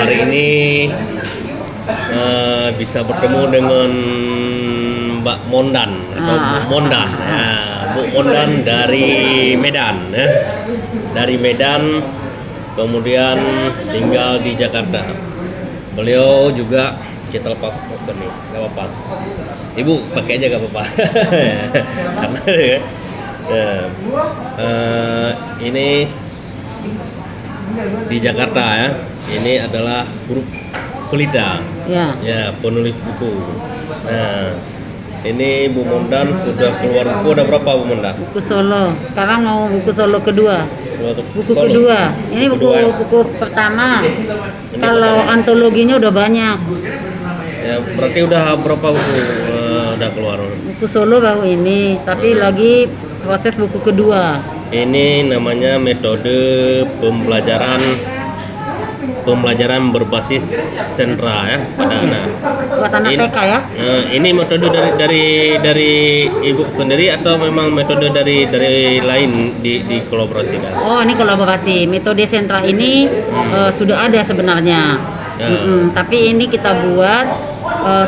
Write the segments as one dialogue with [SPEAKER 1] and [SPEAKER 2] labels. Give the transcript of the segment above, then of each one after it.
[SPEAKER 1] hari ini bisa bertemu dengan Mbak Mondan atau Bu Mondan. Ya, Bu Mondan dari Medan, ya. Dari Medan, kemudian tinggal di Jakarta. Beliau juga kita lepas masker nih, nggak apa-apa. Ibu pakai aja nggak apa-apa. Karena ini di Jakarta ya. Ini adalah grup Pelita, ya penulis buku. Nah, ini Bu Mondan sudah keluar buku, ada berapa Bu Mondan?
[SPEAKER 2] Buku solo. Sekarang mau buku solo kedua. Buku
[SPEAKER 1] solo.
[SPEAKER 2] kedua. Ini buku pertama. Kalau antologinya udah banyak.
[SPEAKER 1] Ya, berarti udah berapa buku udah keluar?
[SPEAKER 2] Buku solo baru ini, tapi lagi proses buku kedua.
[SPEAKER 1] Ini namanya metode pembelajaran berbasis sentra ya pada anak.
[SPEAKER 2] Buat anak TK ya?
[SPEAKER 1] Ini metode dari ibu sendiri atau memang metode dari lain di kolaborasikan?
[SPEAKER 2] Oh, ini kolaborasi. Metode sentra ini sudah ada sebenarnya.
[SPEAKER 1] Ya.
[SPEAKER 2] Tapi ini kita buat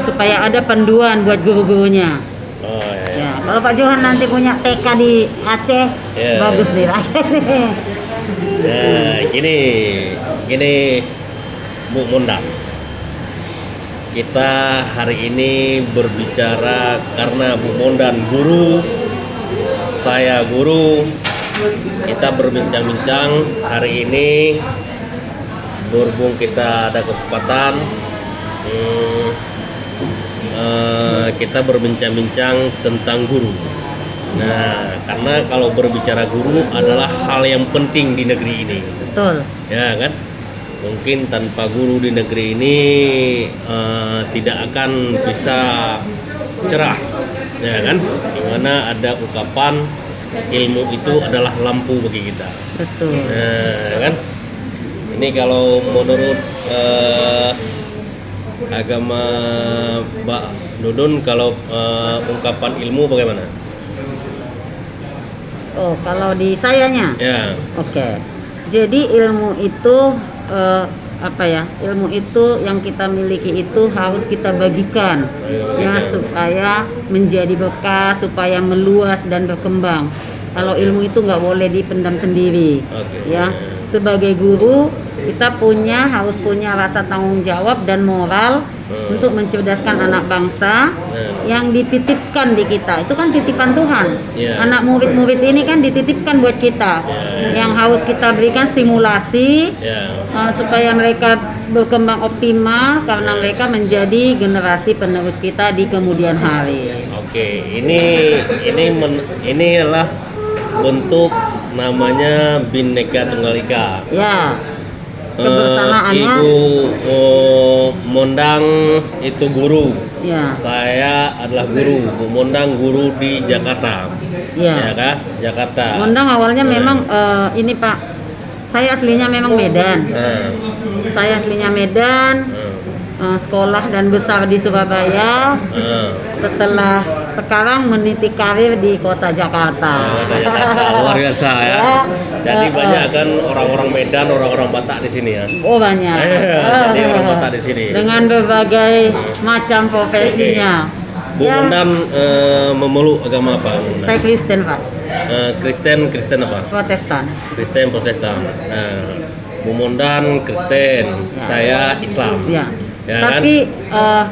[SPEAKER 2] supaya ada panduan buat guru-gurunya.
[SPEAKER 1] Oh, ya.
[SPEAKER 2] Ya, kalau Pak Johan nanti punya TK di Aceh,
[SPEAKER 1] Ya.
[SPEAKER 2] bagus nih.
[SPEAKER 1] Nah, gini Bu Mondan. Kita hari ini berbicara karena Bu Mondan guru, saya guru. Kita berbincang-bincang hari ini, berhubung kita ada kesempatan, kita berbincang-bincang tentang guru. Nah, karena kalau berbicara guru adalah hal yang penting di negeri ini.
[SPEAKER 2] Betul.
[SPEAKER 1] Ya kan? Mungkin tanpa guru di negeri ini tidak akan bisa cerah. Ya kan? Dimana ada ungkapan ilmu itu adalah lampu bagi kita.
[SPEAKER 2] Betul.
[SPEAKER 1] Nah, kan? Ini kalau menurut agama Mbak Dudun, kalau ungkapan ilmu bagaimana?
[SPEAKER 2] Oh, kalau di sayanya?
[SPEAKER 1] Ya.
[SPEAKER 2] Oke. Jadi ilmu itu ilmu itu yang kita miliki itu harus kita bagikan, ya, supaya menjadi bekas, supaya meluas dan berkembang. Kalau ilmu itu nggak boleh dipendam sendiri. Ya, sebagai guru kita harus punya rasa tanggung jawab dan moral untuk mencerdaskan anak bangsa yang dititipkan di kita. Itu kan titipan Tuhan. Anak murid-murid ini kan dititipkan buat kita, yang harus kita berikan stimulasi supaya mereka berkembang optimal, karena mereka menjadi generasi penerus kita di kemudian hari.
[SPEAKER 1] Oke, ini adalah bentuk namanya Bhinneka Tunggal Ika.
[SPEAKER 2] Ya. Kebersamaannya.
[SPEAKER 1] Ibu Mondang itu guru.
[SPEAKER 2] Ya.
[SPEAKER 1] Saya adalah guru. Bu Mondang guru di Jakarta. Ya kan? Jakarta.
[SPEAKER 2] Mondang awalnya memang ini Pak. Saya aslinya memang Medan. Saya aslinya Medan. Sekolah dan besar di Surabaya. Setelah sekarang meniti karir di kota Jakarta.
[SPEAKER 1] Luar biasa ya. Jadi banyak kan orang-orang Medan, orang-orang Batak di sini ya.
[SPEAKER 2] Oh, banyak.
[SPEAKER 1] Jadi orang Batak di sini.
[SPEAKER 2] Dengan berbagai macam profesinya.
[SPEAKER 1] Bu Mondan memeluk agama apa?
[SPEAKER 2] Saya Kristen Pak.
[SPEAKER 1] Kristen apa?
[SPEAKER 2] Protestan.
[SPEAKER 1] Kristen Protestan. Bu Mondan Kristen, saya Islam.
[SPEAKER 2] Ya.
[SPEAKER 1] Ya,
[SPEAKER 2] tapi kan?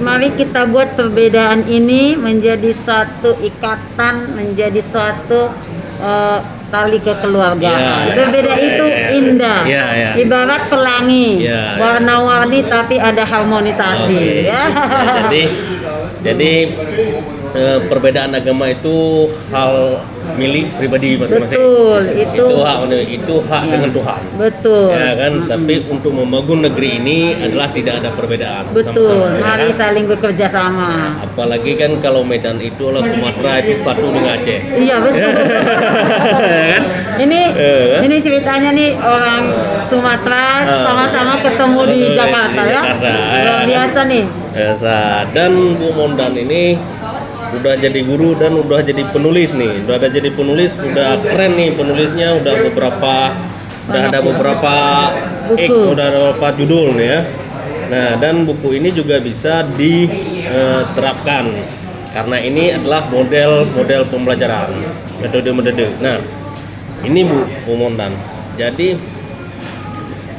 [SPEAKER 2] Mari kita buat perbedaan ini menjadi satu ikatan, menjadi suatu tali kekeluargaan. Berbeda itu indah. Ibarat pelangi, warna-warni tapi ada harmonisasi.
[SPEAKER 1] Jadi perbedaan agama itu hal milik pribadi masing-masing.
[SPEAKER 2] Betul,
[SPEAKER 1] itu hak dengan Tuhan.
[SPEAKER 2] Betul.
[SPEAKER 1] Ya kan, tapi untuk membangun negeri ini adalah tidak ada perbedaan.
[SPEAKER 2] Betul.
[SPEAKER 1] Sama-sama,
[SPEAKER 2] Mari
[SPEAKER 1] ya.
[SPEAKER 2] saling bekerja sama.
[SPEAKER 1] Apalagi kan kalau Medan itu adalah Sumatera itu satu dengan Aceh.
[SPEAKER 2] Iya betul.
[SPEAKER 1] Kan?
[SPEAKER 2] Ini ceritanya nih orang Sumatera sama-sama ketemu di Jakarta ya. Luar biasa nih.
[SPEAKER 1] Biasa. Dan Bu Mondan ini udah jadi guru dan udah jadi penulis nih. Udah ada jadi penulis, udah keren nih penulisnya, udah beberapa udah ada
[SPEAKER 2] sih.
[SPEAKER 1] beberapa
[SPEAKER 2] Buku.
[SPEAKER 1] udah ada beberapa judul nih ya. Nah, dan buku ini juga bisa diterapkan karena ini adalah model pembelajaran, metode. Nah, ini Bu Mondan. Jadi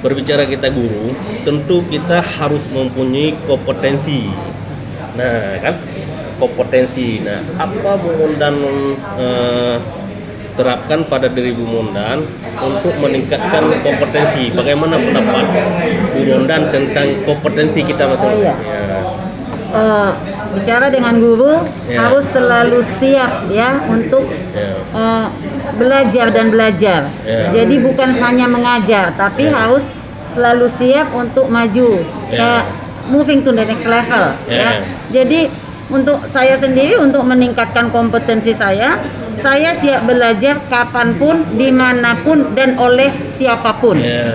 [SPEAKER 1] berbicara kita guru, tentu kita harus mempunyai kompetensi. Nah, kan kompetensi. Nah, apa Bu Mondan terapkan pada diri Bu Mondan untuk meningkatkan kompetensi? Bagaimana pendapat Bu Mondan tentang kompetensi kita masing-masing?
[SPEAKER 2] Oh, iya. Bicara dengan guru
[SPEAKER 1] Ya.
[SPEAKER 2] harus selalu siap ya untuk
[SPEAKER 1] Ya.
[SPEAKER 2] belajar dan belajar.
[SPEAKER 1] Ya.
[SPEAKER 2] Jadi bukan hanya mengajar, tapi harus selalu siap untuk maju
[SPEAKER 1] Ya.
[SPEAKER 2] moving to the next level.
[SPEAKER 1] Ya.
[SPEAKER 2] Ya. Jadi untuk saya sendiri untuk meningkatkan kompetensi saya siap belajar kapanpun, dimanapun dan oleh siapapun.
[SPEAKER 1] Ya.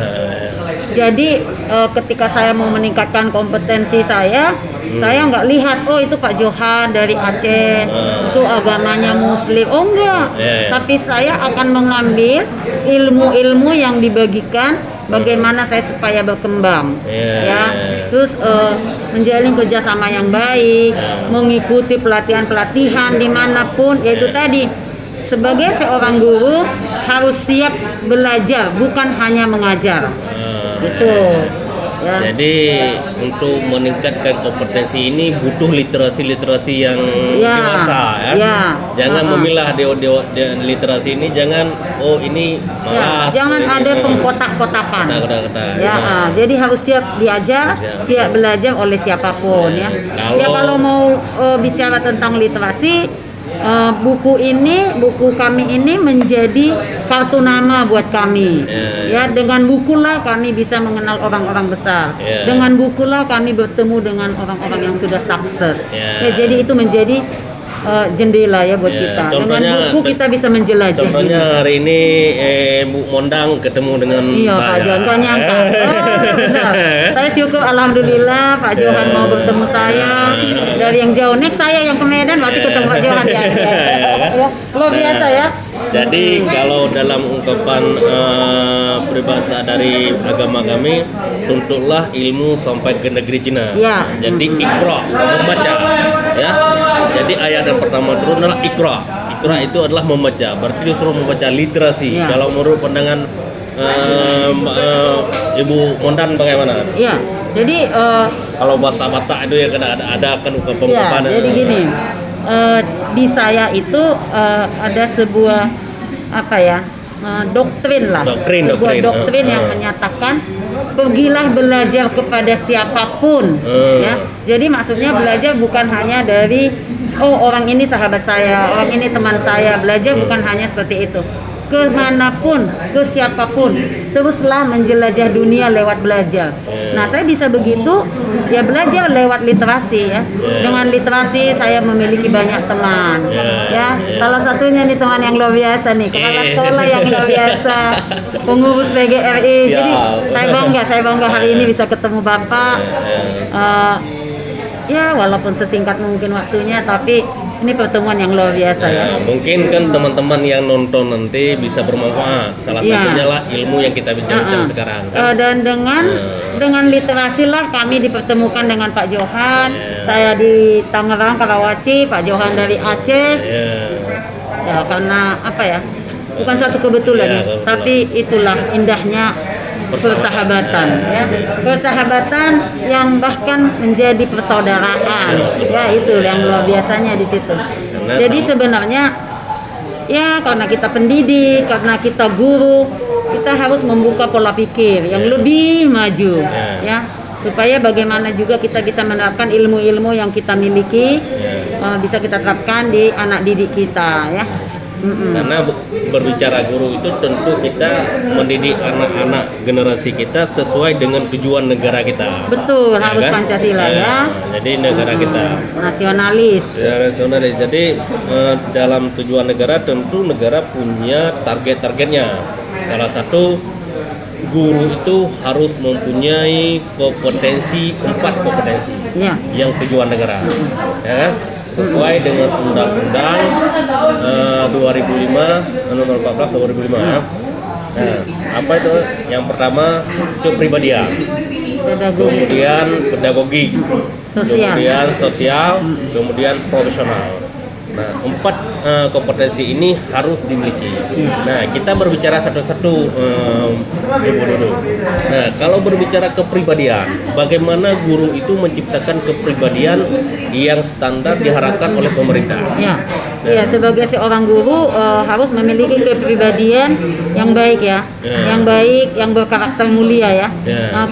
[SPEAKER 2] Jadi ketika saya mau meningkatkan kompetensi saya nggak lihat oh itu Pak Johan dari Aceh, itu agamanya Muslim. Oh enggak, tapi saya akan mengambil ilmu-ilmu yang dibagikan bagaimana saya supaya berkembang, ya. Terus menjalin kerjasama yang baik, mengikuti pelatihan-pelatihan dimanapun, yaitu tadi. Sebagai seorang guru harus siap belajar, bukan hanya mengajar. Gitu. Ya.
[SPEAKER 1] Jadi untuk meningkatkan kompetensi ini butuh literasi yang dewasa ya.
[SPEAKER 2] Ya.
[SPEAKER 1] Jangan memilah literasi ini, jangan ini malas.
[SPEAKER 2] Jangan ada pengkotak-kotakan.
[SPEAKER 1] Ya.
[SPEAKER 2] Jadi harus siap diajar, siap belajar oleh siapapun ya. Kalau mau bicara tentang literasi, buku kami ini menjadi kartu nama buat kami. Ya, dengan bukulah kami bisa mengenal orang-orang besar. Dengan bukulah kami bertemu dengan orang-orang yang sudah sukses. Ya, jadi itu menjadi jendela ya buat kita. Dengan buku kita bisa menjelajah.
[SPEAKER 1] Contohnya hari ini Bu Mondang ketemu dengan
[SPEAKER 2] Pak Johan, gak nyangka. Benar. Saya syukur alhamdulillah Pak Johan mau bertemu saya dari yang jauh. Next saya yang ke Medan berarti ketemu Pak Johan ya. Luar biasa ya.
[SPEAKER 1] Jadi kalau dalam ungkapan peribahasa dari agama kami, tuntutlah ilmu sampai ke negeri Cina.
[SPEAKER 2] Ya.
[SPEAKER 1] Jadi Iqra, membaca. Ya. Jadi ayat yang pertama turun adalah Iqra. Iqra itu adalah membaca. Berarti disuruh membaca literasi.
[SPEAKER 2] Ya.
[SPEAKER 1] Kalau menurut pandangan Ibu Mondan bagaimana?
[SPEAKER 2] Iya. Jadi
[SPEAKER 1] kalau bahasa Batak itu ya ada kan ungkapan.
[SPEAKER 2] Ya, jadi gini. Di saya itu ada sebuah doktrin lah, sebuah doktrin yang menyatakan pergilah belajar kepada siapapun, ya. Jadi maksudnya belajar bukan hanya dari orang ini sahabat saya, orang ini teman saya. Belajar bukan hanya seperti itu. Kemanapun, ke siapapun, teruslah menjelajah dunia lewat belajar. Nah, saya bisa begitu, ya belajar lewat literasi ya. Dengan literasi saya memiliki banyak teman, ya. Salah satunya nih teman yang luar biasa nih, kepala sekolah yang luar biasa, pengurus PGRI. Jadi saya bangga hari ini bisa ketemu Bapak. Ya, walaupun sesingkat mungkin waktunya, tapi ini pertemuan yang luar biasa ya.
[SPEAKER 1] Mungkin kan teman-teman yang nonton nanti bisa bermanfaat. Salah satunya lah ilmu yang kita bincangkan sekarang. Kan?
[SPEAKER 2] Dan dengan literasi lah kami dipertemukan dengan Pak Johan. Saya di Tangerang, Karawaci, Pak Johan dari Aceh. Ya, karena bukan satu kebetulan ya, tapi itulah indahnya persahabatan ya, persahabatan yang bahkan menjadi persaudaraan ya, itu yang luar biasanya di situ. Jadi sebenarnya ya karena kita pendidik, karena kita guru, kita harus membuka pola pikir yang lebih maju ya, supaya bagaimana juga kita bisa menerapkan ilmu-ilmu yang kita miliki, bisa kita terapkan di anak didik kita ya.
[SPEAKER 1] Karena berbicara guru itu tentu kita mendidik anak-anak generasi kita sesuai dengan tujuan negara kita.
[SPEAKER 2] Betul, harus kan? Pancasila ya.
[SPEAKER 1] Jadi negara kita
[SPEAKER 2] nasionalis.
[SPEAKER 1] Ya, nasionalis. Jadi dalam tujuan negara tentu negara punya target-targetnya. Salah satu guru itu harus mempunyai kompetensi 4 kompetensi yang tujuan negara. Ya kan? Sesuai dengan Undang-Undang 2005 nomor 14 2005 ya. Nah, apa itu? Yang pertama kepribadian,
[SPEAKER 2] Pedagogik.
[SPEAKER 1] kemudian pedagogik,
[SPEAKER 2] Sosial.
[SPEAKER 1] kemudian sosial, kemudian profesional. Nah, 4 kompetensi ini harus dimiliki. Nah, kita berbicara satu-satu, Ibu Dodo. Nah, kalau berbicara kepribadian, bagaimana guru itu menciptakan kepribadian yang standar diharapkan oleh pemerintah?
[SPEAKER 2] Ya, iya, sebagai seorang guru harus memiliki kepribadian yang baik ya, yang baik, yang berkarakter mulia ya.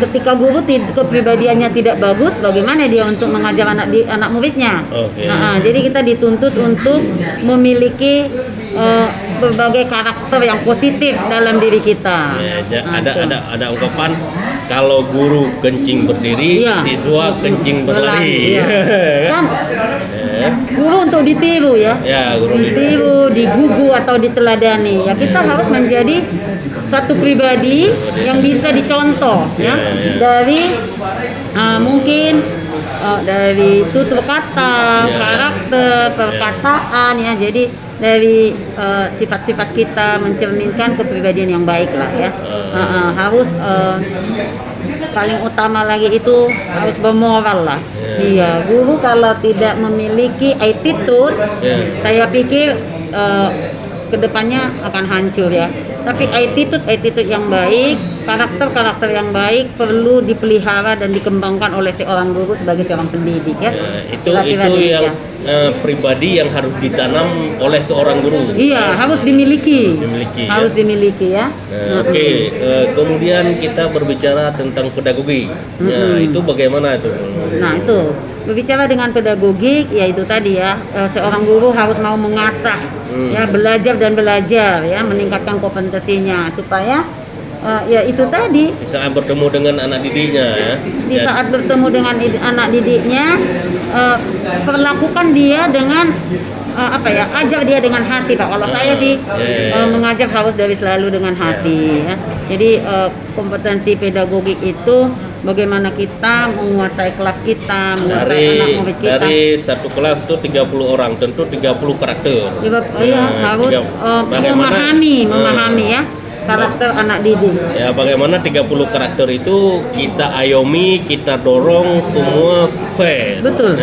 [SPEAKER 2] Ketika guru kepribadiannya tidak bagus, bagaimana dia untuk mengajar anak muridnya?
[SPEAKER 1] Oke.
[SPEAKER 2] Jadi kita dituntut untuk memiliki berbagai karakter yang positif dalam diri kita.
[SPEAKER 1] Ya, ada ungkapan kalau guru kencing berdiri,
[SPEAKER 2] Iya.
[SPEAKER 1] siswa kencing berlari.
[SPEAKER 2] Iya. Kan guru untuk ditiru ya.
[SPEAKER 1] Ya, guru
[SPEAKER 2] Ditiru, digugu atau diteladani. Ya kita harus menjadi satu pribadi yang bisa dicontoh ya. Dari mungkin dari tutur kata, karakter, perkataan ya. Jadi dari sifat-sifat kita mencerminkan kepribadian yang baik lah ya. Harus paling utama lagi itu harus bermoral lah. Iya, guru kalau tidak memiliki attitude, saya pikir kedepannya akan hancur ya. Tapi attitude yang baik, karakter yang baik perlu dipelihara dan dikembangkan oleh seorang guru sebagai seorang pendidik ya.
[SPEAKER 1] Itu yang pribadi yang harus ditanam oleh seorang guru.
[SPEAKER 2] Iya, harus dimiliki. Harus dimiliki ya.
[SPEAKER 1] Oke, kemudian kita berbicara tentang pedagogik. Nah, itu bagaimana itu?
[SPEAKER 2] Nah, itu berbicara dengan pedagogik, ya itu tadi ya, seorang guru harus mau mengasah, ya belajar ya, meningkatkan kompetensinya supaya ya itu tadi
[SPEAKER 1] Di saat bertemu dengan anak didiknya ya.
[SPEAKER 2] di saat bertemu dengan anak didiknya, perlakukan dia dengan ajar dia dengan hati Pak. Kalau saya sih mengajar harus selalu dengan hati ya. Jadi kompetensi pedagogik itu bagaimana kita menguasai kelas kita, menguasai anak murid kita.
[SPEAKER 1] Dari satu kelas itu 30 orang, tentu 30 karakter.
[SPEAKER 2] Harus memahami ya karakter anak didik.
[SPEAKER 1] Ya, bagaimana 30 karakter itu kita ayomi, kita dorong semua sukses.
[SPEAKER 2] Betul.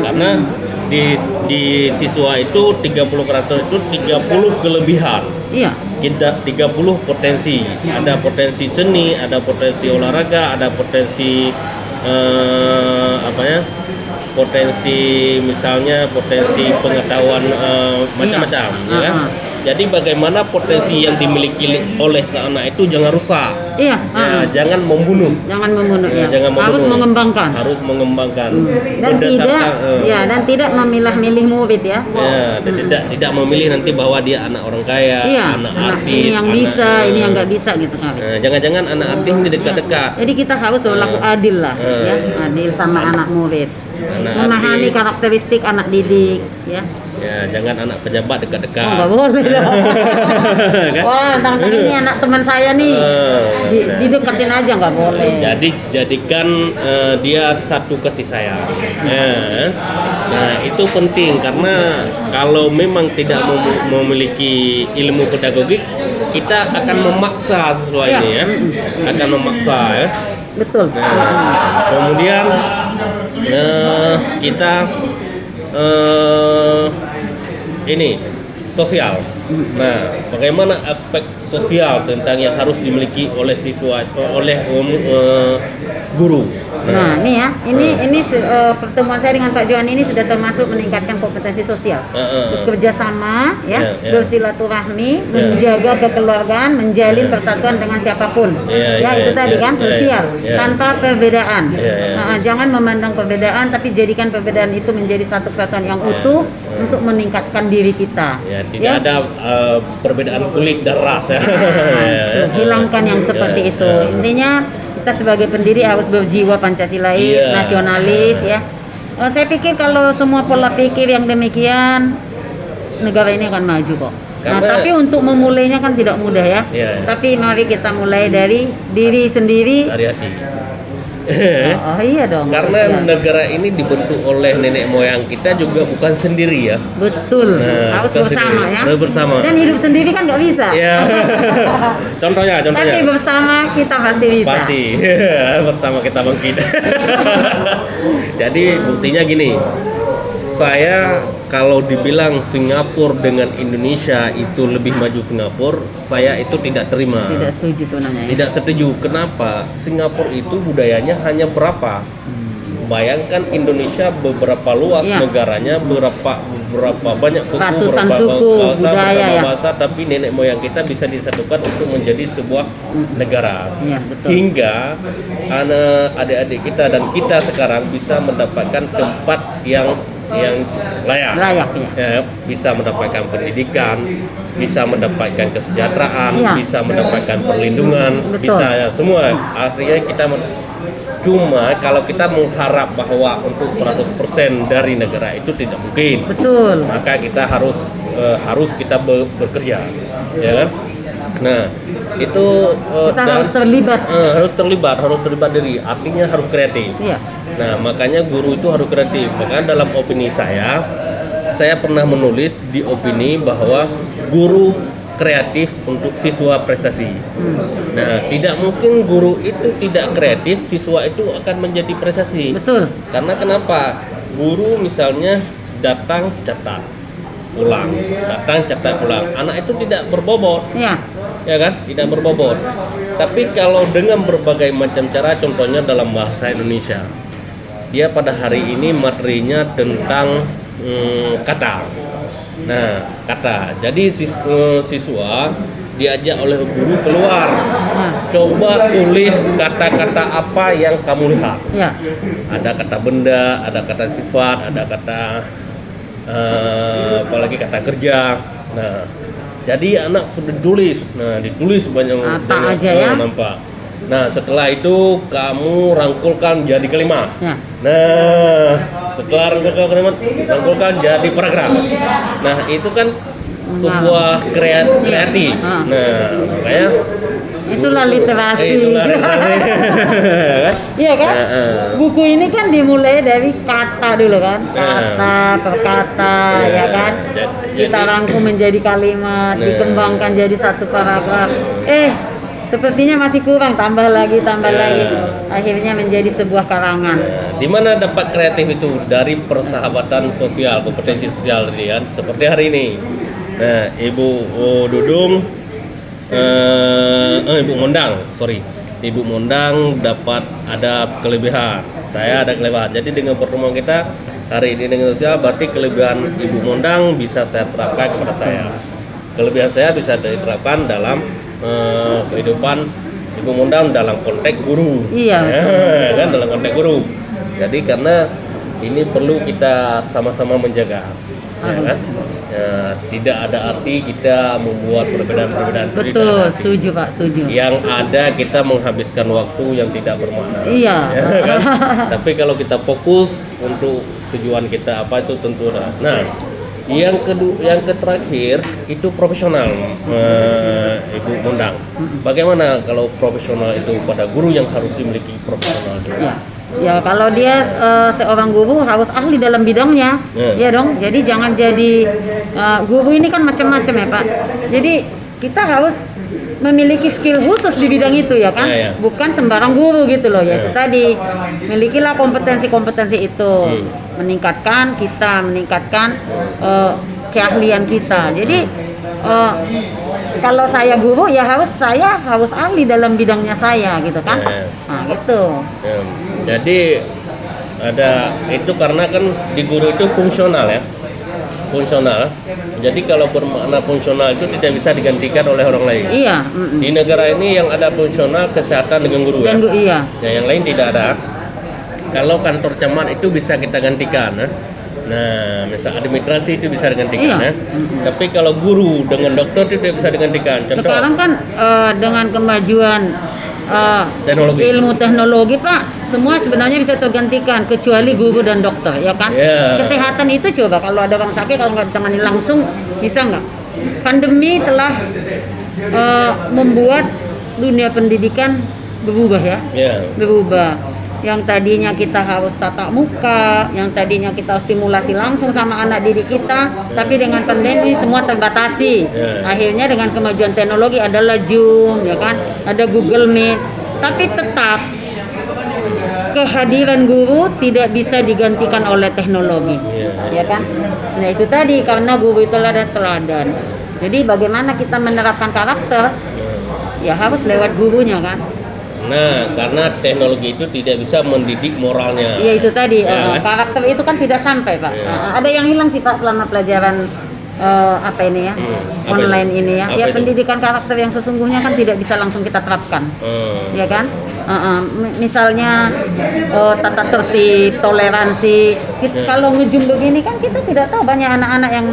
[SPEAKER 1] Karena di siswa itu 30 karakter itu 30 kelebihan.
[SPEAKER 2] Iya.
[SPEAKER 1] Kita 30 potensi. Ada potensi seni, ada potensi olahraga, ada potensi potensi misalnya potensi pengetahuan macam-macam, ya kan? Jadi bagaimana potensi yang dimiliki oleh seanak itu jangan rusak.
[SPEAKER 2] Iya.
[SPEAKER 1] Jangan membunuh.
[SPEAKER 2] Jangan membunuh ya.
[SPEAKER 1] Jangan membunuh.
[SPEAKER 2] Harus mengembangkan.
[SPEAKER 1] Dan
[SPEAKER 2] tidak memilah-milih murid ya.
[SPEAKER 1] Dan tidak memilih nanti bahwa dia anak orang kaya, anak artis,
[SPEAKER 2] ini yang bisa, ini yang nggak bisa gitu.
[SPEAKER 1] Jangan-jangan anak artis ini dekat-dekat.
[SPEAKER 2] Jadi kita harus berlaku adil lah, ya, adil sama anak murid. Memahami karakteristik anak didik, ya.
[SPEAKER 1] Ya, jangan anak pejabat dekat-dekat.
[SPEAKER 2] Nggak boleh dong. Wah, ini anak teman saya nih, dideketin aja nggak boleh.
[SPEAKER 1] Jadi jadikan dia satu kasih sayang. Nah, itu penting karena kalau memang tidak memiliki ilmu pedagogik, kita akan memaksa sesuai ini ya, akan memaksa ya.
[SPEAKER 2] Betul.
[SPEAKER 1] Kemudian kita ini sosial. Nah, bagaimana aspek sosial tentang yang harus dimiliki oleh siswa, oleh guru.
[SPEAKER 2] Nah, ini ya, ini pertemuan saya dengan Pak Johan ini sudah termasuk meningkatkan kompetensi sosial, bekerja sama, ya, bersilaturahmi, menjaga kekeluargaan, menjalin persatuan dengan siapapun, itu tadi kan sosial, tanpa perbedaan. Jangan memandang perbedaan, tapi jadikan perbedaan itu menjadi satu kesatuan yang utuh untuk meningkatkan diri kita.
[SPEAKER 1] Tidak ada perbedaan kulit dan ras ya.
[SPEAKER 2] Hilangkan yang seperti itu. Intinya kita sebagai pendiri harus berjiwa Pancasilais, nasionalis ya. Saya pikir kalau semua pola pikir yang demikian, negara ini akan maju kok. Nah, tapi untuk memulainya kan tidak mudah ya. Tapi mari kita mulai dari diri sendiri.
[SPEAKER 1] Dari hati.
[SPEAKER 2] Oh, iya dong.
[SPEAKER 1] Karena
[SPEAKER 2] sosial.
[SPEAKER 1] negara ini dibentuk oleh nenek moyang kita juga bukan sendiri ya.
[SPEAKER 2] Betul.
[SPEAKER 1] Nah,
[SPEAKER 2] Harus
[SPEAKER 1] bukan
[SPEAKER 2] bersama
[SPEAKER 1] sendiri.
[SPEAKER 2] ya.
[SPEAKER 1] Harus bersama.
[SPEAKER 2] Dan hidup sendiri kan nggak bisa.
[SPEAKER 1] Ya. contohnya.
[SPEAKER 2] Tapi bersama kita pasti bisa.
[SPEAKER 1] Pasti bersama kita bangkit. Jadi buktinya gini, saya kalau dibilang Singapura dengan Indonesia itu lebih maju Singapura, saya itu tidak terima.
[SPEAKER 2] Tidak setuju sebenarnya. Ya?
[SPEAKER 1] Tidak setuju. Kenapa? Singapura itu budayanya hanya berapa? Bayangkan Indonesia beberapa luas
[SPEAKER 2] Iya.
[SPEAKER 1] negaranya, berapa banyak suku,
[SPEAKER 2] Ratusan
[SPEAKER 1] berapa
[SPEAKER 2] suku,
[SPEAKER 1] bahasa,
[SPEAKER 2] budaya,
[SPEAKER 1] berapa
[SPEAKER 2] ya.
[SPEAKER 1] bahasa, tapi nenek moyang kita bisa disatukan untuk menjadi sebuah negara.
[SPEAKER 2] Iya, betul.
[SPEAKER 1] Hingga adik-adik kita dan kita sekarang bisa mendapatkan tempat yang layak.
[SPEAKER 2] Layak ya.
[SPEAKER 1] Ya, bisa mendapatkan pendidikan, bisa mendapatkan kesejahteraan,
[SPEAKER 2] Iya.
[SPEAKER 1] bisa mendapatkan perlindungan,
[SPEAKER 2] Betul.
[SPEAKER 1] bisa ya, semua. Artinya kita cuma kalau kita mengharap bahwa untuk 100% dari negara itu tidak mungkin.
[SPEAKER 2] Betul.
[SPEAKER 1] Maka kita harus kita bekerja, ya kan? Nah, itu
[SPEAKER 2] Kita harus terlibat.
[SPEAKER 1] harus terlibat diri. Artinya harus kreatif.
[SPEAKER 2] Iya.
[SPEAKER 1] Nah, makanya guru itu harus kreatif. Makanya dalam opini saya pernah menulis di opini bahwa guru kreatif untuk siswa prestasi. Nah, tidak mungkin guru itu tidak kreatif, siswa itu akan menjadi prestasi.
[SPEAKER 2] Betul.
[SPEAKER 1] Karena kenapa? Guru misalnya datang catat pulang, anak itu tidak berbobot.
[SPEAKER 2] Iya.
[SPEAKER 1] Ya kan, tidak berbobot. Tapi kalau dengan berbagai macam cara, contohnya dalam bahasa Indonesia, dia pada hari ini materinya tentang kata. Nah, kata. Jadi siswa diajak oleh guru keluar, coba tulis kata-kata apa yang kamu lihat.
[SPEAKER 2] Iya.
[SPEAKER 1] Ada kata benda, ada kata sifat, ada kata apalagi kata kerja. Nah, jadi anak sudah ditulis. Nah, ditulis banyak
[SPEAKER 2] aja ya.
[SPEAKER 1] nampak. Nah, setelah itu kamu rangkulkan jadi kalimat.
[SPEAKER 2] Ya.
[SPEAKER 1] Nah, setelah rangkulkan kalimat, rangkulkan jadi paragraf. Nah, itu kan sebuah kreatif. Nah, makanya
[SPEAKER 2] Itulah literasi.
[SPEAKER 1] itulah literasi.
[SPEAKER 2] Iya kan? Buku ini kan dimulai dari kata dulu kan, kata per kata, ya kan? Kita rangkum menjadi kalimat, dikembangkan jadi satu paragraf. Sepertinya masih kurang, tambah lagi. Akhirnya menjadi sebuah karangan.
[SPEAKER 1] Di mana dapat kreatif itu? Dari persahabatan sosial, kompetensi sosial tadi kan. Seperti hari ini. Nah, Ibu Dudung, Ibu Mondang dapat ada kelebihan. Saya ada kelebihan. Jadi dengan pertemuan kita hari ini dengan sosial, berarti kelebihan Ibu Mondang bisa saya terapkan kepada saya. Kelebihan saya bisa diterapkan dalam kehidupan Ibu Mondang dalam konteks guru.
[SPEAKER 2] Iya.
[SPEAKER 1] Kan dalam konteks guru. Jadi karena ini perlu kita sama-sama menjaga. Ya, kan? Tidak ada arti kita membuat perbedaan-perbedaan.
[SPEAKER 2] Betul, setuju Pak, setuju.
[SPEAKER 1] Yang ada kita menghabiskan waktu yang tidak bermakna.
[SPEAKER 2] Iya.
[SPEAKER 1] Ya, kan? Tapi kalau kita fokus untuk tujuan kita apa itu tentu ada. Nah, yang terakhir itu profesional, Ibu Mondang. Bagaimana kalau profesional itu pada guru yang harus dimiliki profesional itu?
[SPEAKER 2] Ya kalau dia seorang guru harus ahli dalam bidangnya, ya dong. Jadi jangan jadi guru ini kan macam-macam ya Pak. Jadi kita harus memiliki skill khusus di bidang itu ya kan, bukan sembarang guru gitu loh ya. Itu tadi milikilah kompetensi itu, meningkatkan keahlian kita. Jadi kalau saya guru ya saya harus ahli dalam bidangnya saya gitu kan. Nah gitu.
[SPEAKER 1] Jadi ada itu karena kan di guru itu fungsional ya. Fungsional. Jadi kalau bermakna fungsional itu tidak bisa digantikan oleh orang lain.
[SPEAKER 2] Iya.
[SPEAKER 1] Di negara ini yang ada fungsional kesehatan dengan guru ya.
[SPEAKER 2] Iya.
[SPEAKER 1] Ya, yang lain tidak ada. Kalau kantor camat itu bisa kita gantikan. Nah, misal administrasi itu bisa digantikan ya. Tapi kalau guru dengan dokter itu tidak bisa digantikan. Contoh.
[SPEAKER 2] Sekarang kan dengan kemajuan ilmu teknologi Pak, semua sebenarnya bisa tergantikan kecuali guru dan dokter ya kan. Kesehatan itu coba kalau ada orang sakit kalau nggak ditangani langsung bisa nggak? Pandemi telah membuat dunia pendidikan berubah ya. Berubah. yang tadinya kita harus tatap muka, yang tadinya kita stimulasi langsung sama anak didik kita, tapi dengan pandemi semua terbatasi. Akhirnya dengan kemajuan teknologi adalah Zoom, ya kan, ada Google Meet, tapi tetap kehadiran guru tidak bisa digantikan oleh teknologi, ya kan? Nah itu tadi, karena guru itu adalah teladan. Jadi bagaimana kita menerapkan karakter, ya harus lewat gurunya kan.
[SPEAKER 1] Nah, karena teknologi itu tidak bisa mendidik moralnya.
[SPEAKER 2] Iya itu tadi,
[SPEAKER 1] Ya, kan?
[SPEAKER 2] karakter itu kan tidak sampai Pak. Ada yang hilang sih Pak selama pelajaran apa ini ya,
[SPEAKER 1] Apa
[SPEAKER 2] online
[SPEAKER 1] itu?
[SPEAKER 2] ini ya.
[SPEAKER 1] Apa
[SPEAKER 2] Ya
[SPEAKER 1] itu?
[SPEAKER 2] pendidikan karakter yang sesungguhnya kan tidak bisa langsung kita terapkan, ya kan? Misalnya tata tertib, toleransi. Kalau nge-zoom begini kan kita tidak tahu, banyak anak-anak yang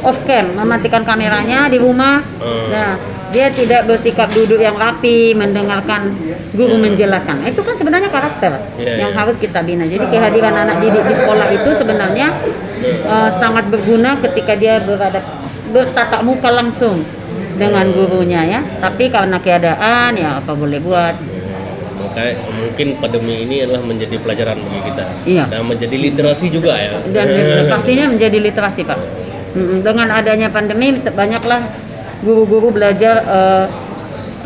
[SPEAKER 2] off cam, mematikan kameranya di rumah. Nah, dia tidak bersikap duduk yang rapi, mendengarkan guru menjelaskan. Itu kan sebenarnya karakter yang harus kita bina. Jadi kehadiran anak didik di sekolah itu sebenarnya sangat berguna ketika dia bertatap muka langsung dengan gurunya ya. Tapi karena keadaan ya apa boleh buat.
[SPEAKER 1] Maka mungkin pandemi ini adalah menjadi pelajaran bagi kita.
[SPEAKER 2] Iya.
[SPEAKER 1] Dan menjadi literasi juga ya.
[SPEAKER 2] Dan pastinya menjadi literasi Pak. Dengan adanya pandemi banyaklah guru-guru belajar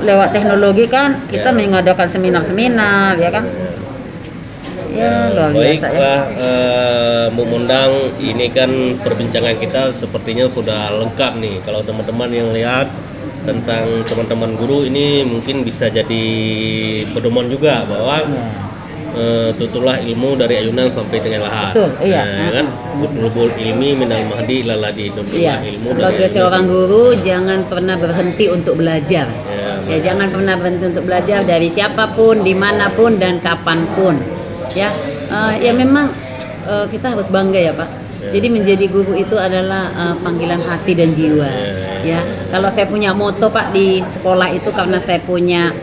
[SPEAKER 2] lewat teknologi kan, kita mengadakan seminar-seminar ya kan. Ya luar biasa ya.
[SPEAKER 1] Baiklah, Bu Mondang, ini kan perbincangan kita sepertinya sudah lengkap nih. Kalau teman-teman yang lihat tentang teman-teman guru ini mungkin bisa jadi pedoman juga bahwa tutulah ilmu dari ayunan sampai dengan lahat.
[SPEAKER 2] Betul, iya.
[SPEAKER 1] Kan Utlubul ilmi minal mahdi ilaladi.
[SPEAKER 2] Iya,
[SPEAKER 1] Ilmu
[SPEAKER 2] sebagai
[SPEAKER 1] dari
[SPEAKER 2] seorang guru jangan pernah berhenti untuk belajar. Ya, jangan pernah berhenti untuk belajar dari siapapun, dimanapun dan kapanpun. Ya, ya memang kita harus bangga ya Pak. Jadi menjadi guru itu adalah panggilan hati dan jiwa. Ya, kalau saya punya moto Pak di sekolah itu karena saya punya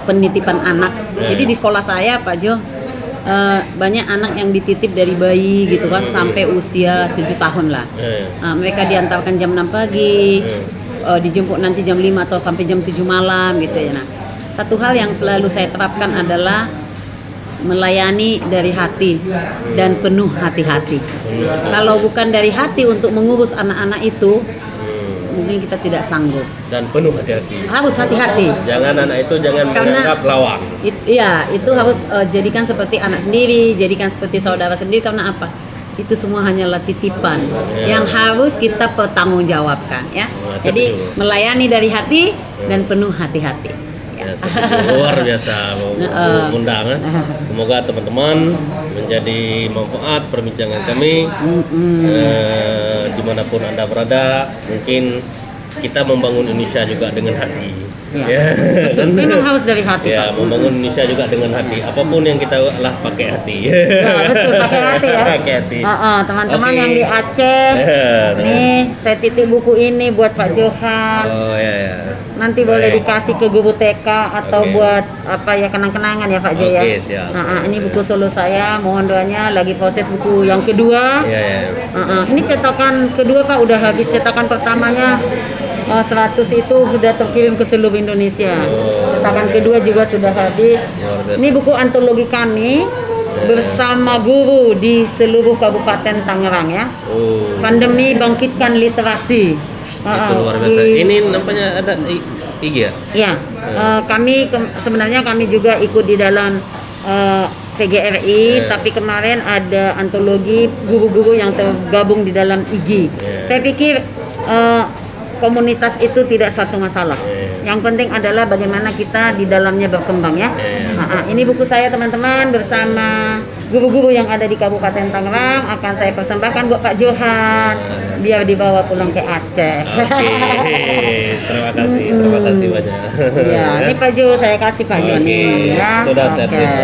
[SPEAKER 2] penitipan anak. Jadi di sekolah saya Pak Jo banyak anak yang dititip dari bayi gitu kan sampai usia 7 tahun lah. Mereka diantarkan jam 6 pagi, dijemput nanti jam 5 atau sampai jam 7 malam gitu ya. Nah, satu hal yang selalu saya terapkan adalah melayani dari hati dan penuh hati-hati. Kalau bukan dari hati untuk mengurus anak-anak itu, mungkin kita tidak sanggup.
[SPEAKER 1] Dan penuh hati-hati.
[SPEAKER 2] Harus hati-hati.
[SPEAKER 1] Jangan anak itu menganggap lawan.
[SPEAKER 2] Iya, itu harus jadikan seperti anak sendiri, jadikan seperti saudara sendiri. Karena apa? Itu semua hanyalah titipan yang harus kita pertanggungjawabkan ya. Jadi melayani dari hati dan penuh hati-hati.
[SPEAKER 1] Luar biasa undangan. Semoga teman-teman menjadi manfaat perbincangan kami. Dimanapun Anda berada, mungkin kita membangun Indonesia juga dengan hati.
[SPEAKER 2] Ya. Memang harus dari hati.
[SPEAKER 1] Ya, membangun Indonesia juga dengan hati. Apapun yang kita lah pakai hati.
[SPEAKER 2] Ya, betul, pakai hati ya.
[SPEAKER 1] Pakai hati.
[SPEAKER 2] Teman-teman yang di Aceh, nih saya titip buku ini buat Pak Johan.
[SPEAKER 1] Oh ya.
[SPEAKER 2] Nanti boleh dikasih ke guru TK atau buat apa ya, kenang-kenangan ya Pak Jo ya.
[SPEAKER 1] Siap.
[SPEAKER 2] Ini buku solo saya, mohon doanya, lagi proses buku yang kedua. Ini cetakan kedua Pak, udah habis. Cetakan pertamanya 100 itu sudah terkirim ke seluruh Indonesia. Cetakan kedua juga sudah habis. Ini buku antologi kami bersama guru di seluruh Kabupaten Tangerang ya. Pandemi bangkitkan literasi.
[SPEAKER 1] Itu luar biasa. Ini namanya ada IG ya?
[SPEAKER 2] Ya, kami sebenarnya kami juga ikut di dalam PGRI, tapi kemarin ada antologi guru-guru yang tergabung di dalam IG. Saya pikir komunitas itu tidak satu masalah. Yang penting adalah bagaimana kita di dalamnya berkembang ya. Ini buku saya teman-teman bersama guru-guru yang ada di Kabupaten Tangerang akan saya persembahkan buat Pak Johan biar dibawa pulang ke Aceh.
[SPEAKER 1] Terima kasih banyak.
[SPEAKER 2] Ya, ini Pak Jo saya kasih Pak Jo nih ya.
[SPEAKER 1] Sudah saya terima.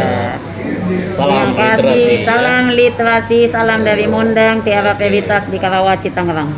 [SPEAKER 1] Salam literasi.
[SPEAKER 2] Salam literasi, salam dari Mondang Tiara Peritas di Karawaci Tangerang.